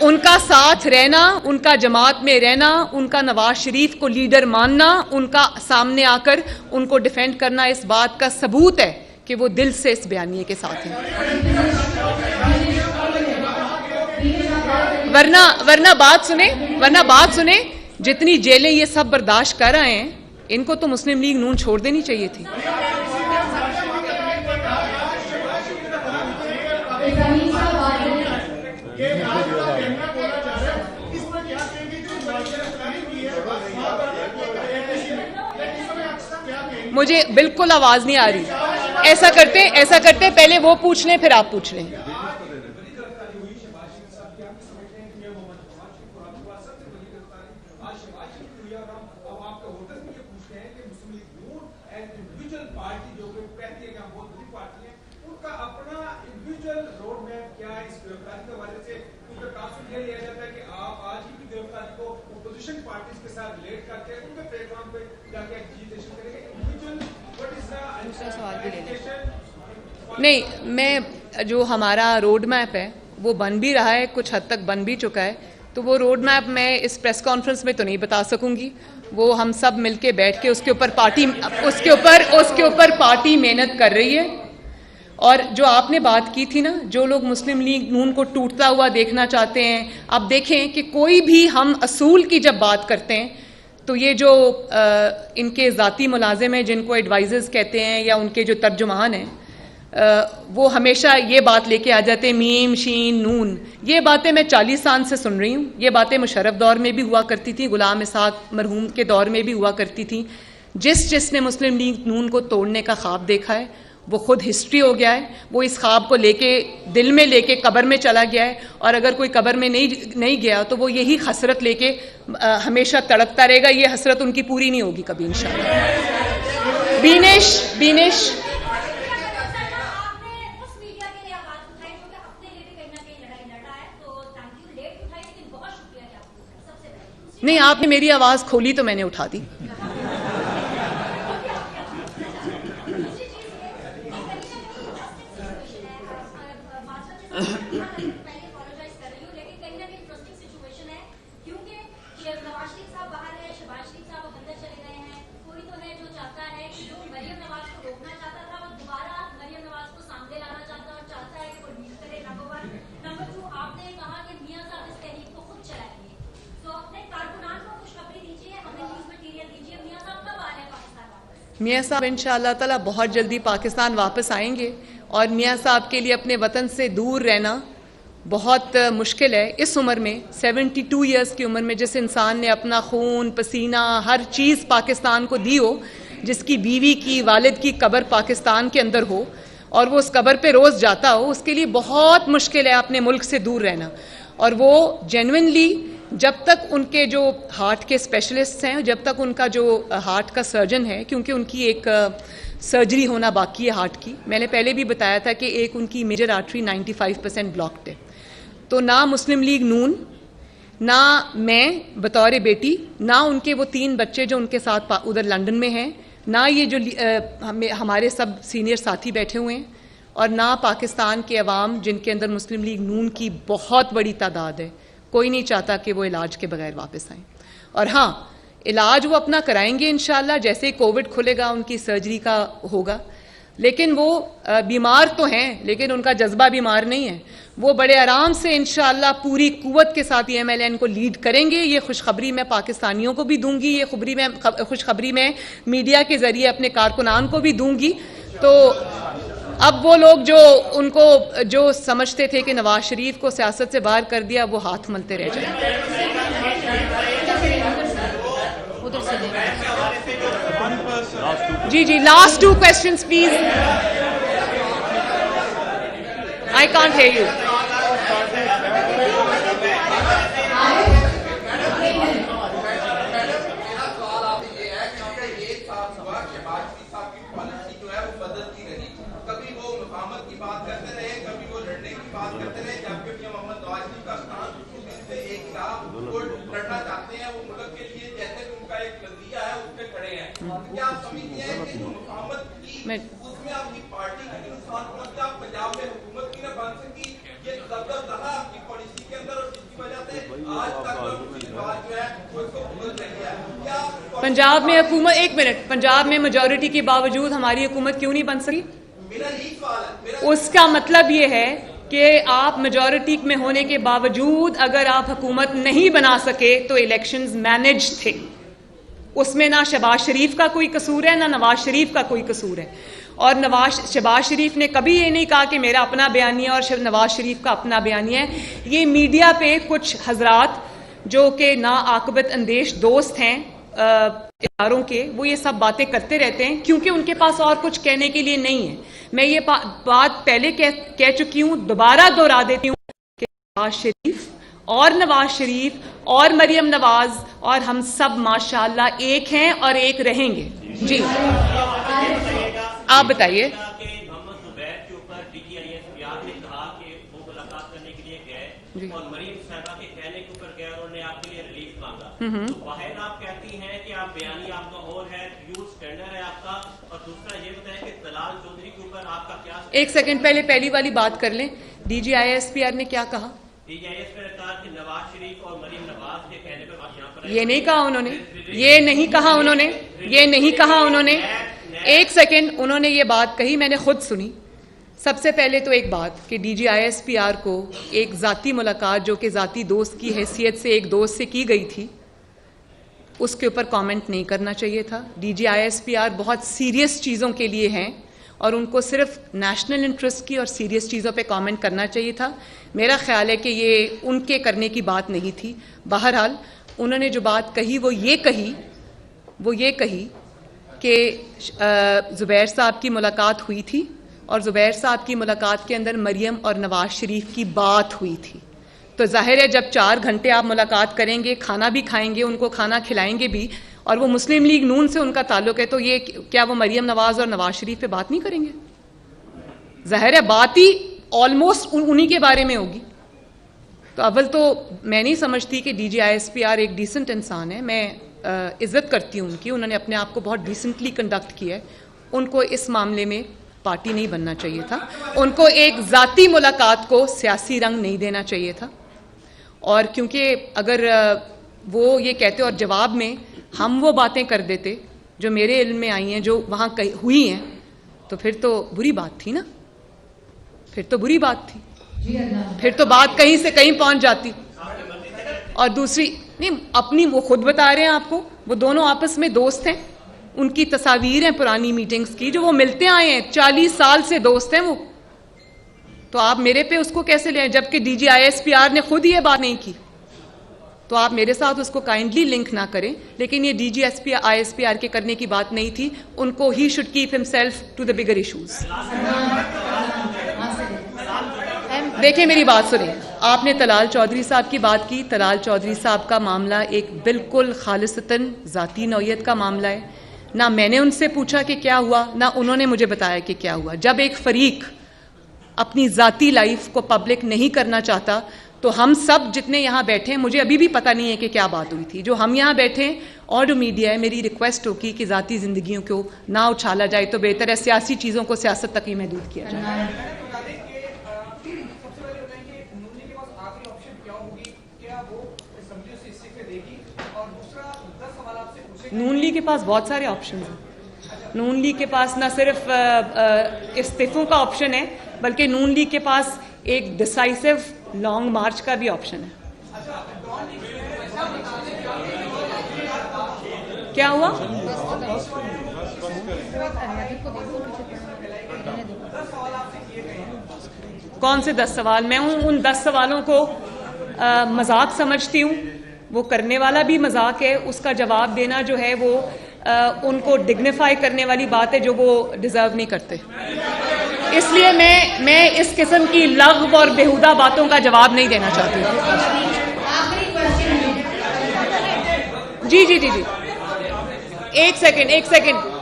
उनका साथ रहना, उनका जमात में रहना, उनका नवाज शरीफ को लीडर मानना, उनका सामने आकर उनको डिफेंड करना इस बात का सबूत है कि वो दिल से इस बयानिए के साथ हैं। वरना बात सुने, जितनी जेलें ये सब बर्दाश्त कर रहे हैं, इनको तो मुस्लिम लीग नून छोड़ देनी चाहिए थी। मुझे बिल्कुल आवाज नहीं आ रही। ऐसा करते पहले वो पूछ लें फिर आप पूछ लें। नहीं, मैं जो हमारा रोड मैप है वो बन भी रहा है, कुछ हद तक बन भी चुका है। तो वो रोड मैप मैं इस प्रेस कॉन्फ्रेंस में तो नहीं बता सकूंगी, वो हम सब मिलके बैठ के उसके ऊपर पार्टी मेहनत कर रही है। और जो आपने बात की थी ना, जो लोग मुस्लिम लीग नून को टूटता हुआ देखना चाहते हैं, आप देखें कि कोई भी हम असूल की जब बात करते हैं तो ये जो इनके ज़ाती मुलाजिम हैं जिनको एडवाइज़र्स कहते हैं या उनके जो तर्जुमान हैं, वो हमेशा ये बात लेके आ जाते हैं मीम शीन नून। ये बातें मैं 40 साल से सुन रही हूँ। ये बातें मुशर्रफ दौर में भी हुआ करती थी, गुलाम इसहाक मरहूम के दौर में भी हुआ करती थी। जिसने मुस्लिम लीग नून को तोड़ने का ख्वाब देखा है वो खुद हिस्ट्री हो गया है। वो इस ख्वाब को लेके दिल में लेके कब्र में चला गया है, और अगर कोई कब्र में नहीं गया तो वो यही हसरत लेके हमेशा तड़पता रहेगा। ये हसरत उनकी पूरी नहीं होगी कभी इंशाअल्लाह। बीनेश नहीं, आपने मेरी आवाज़ खोली तो मैंने उठा दी। मियाँ साहब इंशाअल्लाह ताला बहुत जल्दी पाकिस्तान वापस आएंगे, और मियाँ साहब के लिए अपने वतन से दूर रहना बहुत मुश्किल है इस उम्र में। 72 इयर्स की उम्र में जिस इंसान ने अपना खून पसीना हर चीज़ पाकिस्तान को दी हो, जिसकी बीवी की वालिद की कब्र पाकिस्तान के अंदर हो और वो उस कब्र पे रोज़ जाता हो, उसके लिए बहुत मुश्किल है अपने मुल्क से दूर रहना। और वो जेन्युइनली जब तक उनके जो हार्ट के स्पेशलिस्ट हैं, जब तक उनका जो हार्ट का सर्जन है, क्योंकि उनकी एक सर्जरी होना बाकी है हार्ट की, मैंने पहले भी बताया था कि एक उनकी मेजर आर्टरी 95% ब्लॉक्ड है। तो ना मुस्लिम लीग नून, ना मैं बतौर बेटी, ना उनके वो 3 बच्चे जो उनके साथ उधर लंदन में हैं, ना ये जो हमारे सब सीनियर साथी बैठे हुए हैं, और ना पाकिस्तान के अवाम जिनके अंदर मुस्लिम लीग नून की बहुत बड़ी तादाद है, कोई नहीं चाहता कि वो इलाज के बगैर वापस आएँ। और हाँ, इलाज वो अपना कराएंगे इंशाल्लाह, जैसे ही कोविड खुलेगा उनकी सर्जरी का होगा। लेकिन वो बीमार तो हैं, लेकिन उनका जज्बा बीमार नहीं है। वो बड़े आराम से इंशाल्लाह पूरी कुव्वत के साथ EMLN को लीड करेंगे। ये खुशखबरी मैं पाकिस्तानियों को भी दूंगी, ये खुशखबरी मैं मीडिया के ज़रिए अपने कारकुनान को भी दूंगी। तो अब वो लोग जो समझते थे कि नवाज शरीफ को सियासत से बाहर कर दिया, वो हाथ मलते रह जाएंगे। जी, last 2 questions please. I can't hear you. उसमें आपकी पार्टी की नुकसान पहुंचता, पंजाब में हुकूमत की ना बन सकी, ये जबरदस्त रहा आपकी पॉलिसी के अंदर, और जिसकी वजह से आज तक बात जो है वो इसको भूल रही है। क्या पंजाब में हुकूमत, एक मिनट, पंजाब में मेजॉरिटी के बावजूद हमारी हुकूमत क्यों नहीं बन सकी? मेरा यही सवाल है। उसका मतलब ये है कि आप मेजॉरिटी में होने के बावजूद अगर आप हुकूमत नहीं बना सके तो इलेक्शंस मैनेज थे। उसमें ना शहबाज शरीफ का कोई कसूर है, ना नवाज शरीफ का कोई कसूर है। और शहबाज शरीफ ने कभी ये नहीं कहा कि मेरा अपना बयानिया और नवाज शरीफ का अपना बयानिया है। ये मीडिया पे कुछ हजरात जो कि ना आकबत अंदेश दोस्त हैं इदारों के, वो ये सब बातें करते रहते हैं क्योंकि उनके पास और कुछ कहने के लिए नहीं है। मैं ये बात पहले कह चुकी हूँ, दोबारा दोहरा देती हूँ कि नवाज शरीफ और नवाज शरीफ और मरियम नवाज और हम सब माशाल्लाह एक हैं और एक रहेंगे। जी आप बताइए। और मरीम साहबा के कहने के ऊपर गया, उन्होंने आपके लिए रिलीफ मांगा। तो बाहर आप कहती हैं कि आप बयानी आपका और है, ह्यूज स्टैंडर्ड है आपका, और दूसरा ये बताएं कि तलाल चौधरी के ऊपर आपका क्या। एक सेकंड पहले पहली वाली बात कर लें। DGISPR ने क्या कहा? DGISPR ने कहा कि नवाज शरीफ और ये नहीं कहा उन्होंने, ये नहीं कहा उन्होंने, ये नहीं कहा उन्होंने। एक सेकंड, उन्होंने ये बात कही, मैंने खुद सुनी। सबसे पहले तो एक बात कि DGISPR को एक ज़ाती मुलाकात जो कि ज़ाती दोस्त की हैसियत से एक दोस्त से की गई थी, उसके ऊपर कमेंट नहीं करना चाहिए था। DGISPR बहुत सीरियस चीज़ों के लिए हैं और उनको सिर्फ नेशनल इंटरेस्ट की और सीरियस चीज़ों पे कमेंट करना चाहिए था। मेरा ख्याल है कि ये उनके करने की बात नहीं थी। बहरहाल उन्होंने जो बात कही वो ये कही कि ज़ुबैर साहब की मुलाकात हुई थी और ज़ुबैर साहब की मुलाकात के अंदर मरियम और नवाज़ शरीफ की बात हुई थी। तो जाहिर है जब 4 घंटे आप मुलाकात करेंगे, खाना भी खाएंगे, उनको खाना खिलाएंगे भी, और वो मुस्लिम लीग नून से उनका ताल्लुक़ है, तो ये क्या वो मरियम नवाज़ और नवाज़ शरीफ पे बात नहीं करेंगे? जाहिर है बात ही ऑलमोस्ट उन्हीं के बारे में होगी। तो अव्वल तो मैं नहीं समझती कि DGISPR एक डिसेंट इंसान है। मैं इज़्ज़त करती हूँ उनकी, उन्होंने अपने आप को बहुत डिसेंटली कंडक्ट किया है। उनको इस मामले में पार्टी नहीं बनना चाहिए था, उनको एक ज़ाती मुलाकात को सियासी रंग नहीं देना चाहिए था। और क्योंकि अगर वो ये कहते और जवाब में हम वो बातें कर देते जो मेरे इल्म में आई हैं, जो वहाँ हुई हैं, तो फिर तो बुरी बात थी ना, फिर तो बुरी बात थी, फिर तो बात कहीं से कहीं पहुँच जाती। और दूसरी नहीं, अपनी वो खुद बता रहे हैं आपको, वो दोनों आपस में दोस्त हैं, उनकी तस्वीर हैं पुरानी मीटिंग्स की जो वो मिलते आए हैं, 40 साल से दोस्त हैं वो। तो आप मेरे पे उसको कैसे ले आए, जबकि DGISPR ने खुद ये बात नहीं की। तो आप मेरे साथ उसको काइंडली लिंक ना करें, लेकिन ये DGISPR के करने की बात नहीं थी। उनको ही should keep himself to the bigger issues. देखिए मेरी बात सुनिए, आपने तलाल चौधरी साहब की बात की। तलाल चौधरी साहब का मामला एक बिल्कुल खालिसतन ज़ाती नौयत का मामला है। ना मैंने उनसे पूछा कि क्या हुआ, ना उन्होंने मुझे बताया कि क्या हुआ। जब एक फरीक अपनी ज़ाती लाइफ को पब्लिक नहीं करना चाहता, तो हम सब जितने यहाँ बैठे हैं, मुझे अभी भी पता नहीं है कि क्या बात हुई थी। जो हम यहाँ बैठे हैं और जो मीडिया है, मेरी रिक्वेस्ट होगी कि ज़ाती ज़िंदगियों को ना उछाला जाए तो बेहतर है, सियासी चीज़ों को सियासत तक ही महदूद किया जाए। नून लीग के पास बहुत सारे ऑप्शन हैं। नून लीग के पास ना सिर्फ इस्तीफों का ऑप्शन है, बल्कि नून लीग के पास एक डिसाइसिव लॉन्ग मार्च का भी ऑप्शन है। क्या हुआ? कौन से 10 सवाल? मैं उन 10 सवालों को मजाक समझती हूँ। वो करने वाला भी मजाक है, उसका जवाब देना जो है वो उनको डिग्निफाई करने वाली बात है जो वो डिजर्व नहीं करते। इसलिए मैं इस किस्म की लग़्व और बेहुदा बातों का जवाब नहीं देना चाहती। जी जी जी जी, एक सेकंड।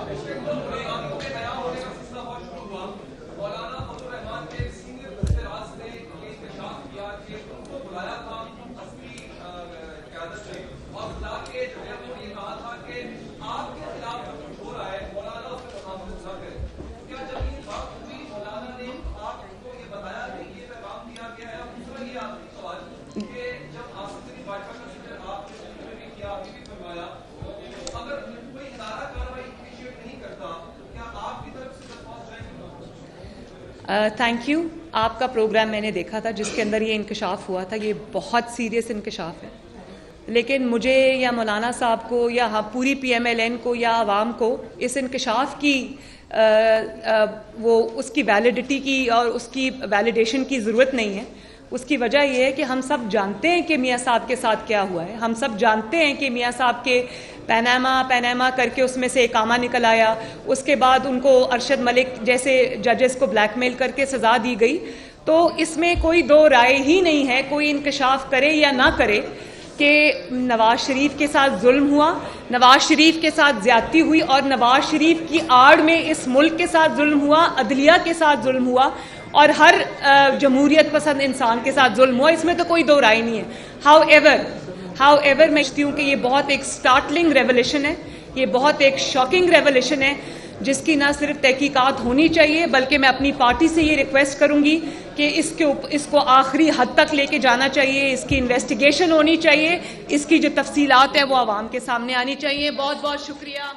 Thank you. आपका प्रोग्राम मैंने देखा था जिसके अंदर ये इंकशाफ हुआ था, ये बहुत सीरियस इंकशाफ है। लेकिन मुझे या मौलाना साहब को या पूरी PMLN को या आवाम को इस इंकशाफ की वो उसकी वैलिडिटी की और उसकी वैलिडेशन की ज़रूरत नहीं है। उसकी वजह यह है कि हम सब जानते हैं कि मियाँ साहब के साथ क्या हुआ है। हम सब जानते हैं कि मियाँ साहब के पैनामा करके उसमें से इकामा निकल आया। उसके बाद उनको अरशद मलिक जैसे जजेस को ब्लैकमेल करके सज़ा दी गई। तो इसमें कोई दो राय ही नहीं है, कोई इंकशाफ करे या ना करे, कि नवाज़ शरीफ के साथ जुल्म हुआ, नवाज़ शरीफ के साथ ज़्यादती हुई और नवाज़ शरीफ की आड़ में इस मुल्क के साथ जुल्म हुआ, अदलिया के साथ जुल्म हुआ और हर जमहूरियत पसंद इंसान के साथ जुल्म हुआ। इसमें तो कोई दो राय नहीं है। हाउएवर मैं समझती हूँ कि ये बहुत एक स्टार्टलिंग रेवोल्यूशन है, ये बहुत एक शॉकिंग रेवोल्यूशन है जिसकी ना सिर्फ तहकीकात होनी चाहिए, बल्कि मैं अपनी पार्टी से ये रिक्वेस्ट करूंगी कि इसको आखिरी हद तक लेके जाना चाहिए, इसकी इन्वेस्टिगेशन होनी चाहिए, इसकी जो तफसीलात है वो आवाम के सामने आनी चाहिए। बहुत बहुत शुक्रिया।